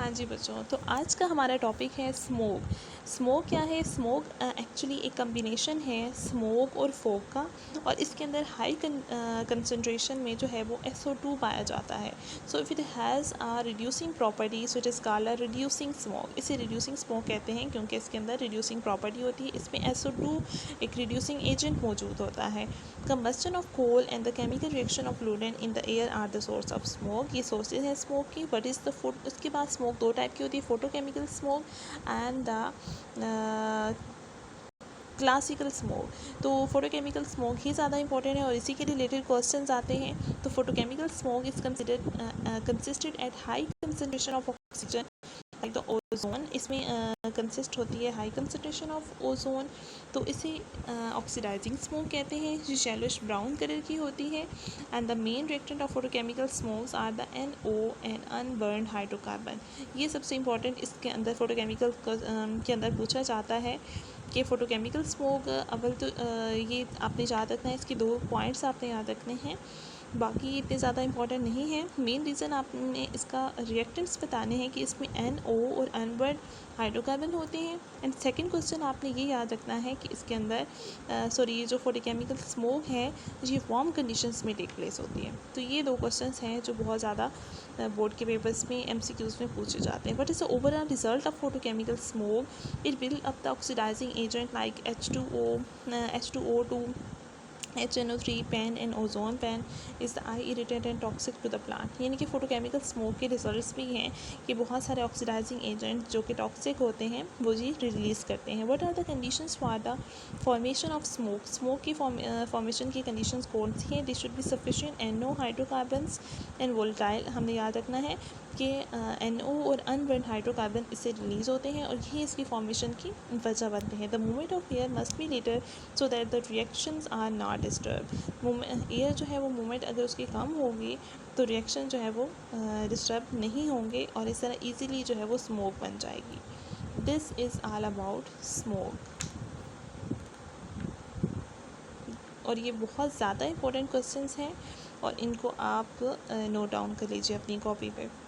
हाँ जी बच्चों, तो आज का हमारा टॉपिक है स्मोक। स्मोक क्या है? स्मोक एक्चुअली एक कम्बिनेशन है स्मोक और फोक का, और इसके अंदर हाई कंसनट्रेशन में जो है वो SO2 पाया जाता है। So if it has a reducing property, so it is called a reducing smoke. इसे रिड्यूसिंग स्मोक कहते हैं क्योंकि इसके अंदर रिड्यूसिंग प्रॉपर्टी होती है। इसमें SO2 एक रिड्यूसिंग एजेंट मौजूद होता है। Combustion of coal and the chemical reaction of fluid in the air are the source of smoke. ये सोर्सेज हैं स्मोक की। बट इज़ द फूड, उसके बाद स्मोक दो टाइप की होती है, photochemical smoke and the classical smoke. तो फोटोकेमिकल स्मोक ही ज़्यादा इंपॉर्टेंट है और इसी के रिलेटेड क्वेश्चंस आते हैं। तो photochemical smoke is consisted at high concentration of oxygen like the ozone. इसमें कंसिस्ट होती है हाई कंसनट्रेशन ऑफ ओजोन, तो इसे ऑक्सीडाइजिंग स्मोक कहते हैं। जो येलोइश ब्राउन कलर की होती है। And the main reactant of photochemical smokes are the NO and unburnt hydrocarbon. ये सबसे इंपॉर्टेंट इसके अंदर फोटोकेमिकल के अंदर पूछा जाता है कि फ़ोटोकेमिकल स्मोक अव्वल तो ये आपने याद रखना है, इसके 2 पॉइंट्स आपने याद रखने हैं, बाकी इतने ज़्यादा इंपॉर्टेंट नहीं है। मेन रीज़न आपने इसका रिएक्टेंट्स बताने हैं कि इसमें NO और अनबर्न हाइड्रोकार्बन होते हैं। एंड सेकंड क्वेश्चन आपने ये याद रखना है कि इसके अंदर ये जो फोटोकेमिकल स्मोक है ये वार्म कंडीशंस में टेक प्लेस होती है। तो ये 2 क्वेश्चंस हैं जो बहुत ज़्यादा बोर्ड के पेपर्स में MCQs में पूछे जाते हैं। What is the overall result of photochemical smoke? It build up the oxidising agent like H2O2, HNO3, PAN and ozone. PAN is the eye irritant and toxic to the plant. यानी कि photochemical smoke के results भी हैं कि बहुत सारे oxidising agent जो कि टॉक्सिक होते हैं वो जी रिलीज़ करते हैं। What are the conditions for the formation of smoke? Smoke की फॉर्मेशन की कंडीशंस कौन सी हैं? They should be sufficient NO hydrocarbons and volatile. हमने याद रखना है कि NO और अनबर्न हाइड्रोकार्बन इससे रिलीज़ होते हैं और यही इसकी फॉर्मेशन की वजह बनते हैं। The movement of air must be little so that the reactions are not disturb. Air जो है वो मूवमेंट अगर उसकी कम होगी तो रिएक्शन जो है वो डिस्टर्ब नहीं होंगे और इस तरह ईजीली जो है वो स्मोक बन जाएगी। This is all about smoke. और ये बहुत ज़्यादा इंपॉर्टेंट क्वेश्चंस हैं और इनको आप नोट डाउन कर लीजिए अपनी कॉपी पे।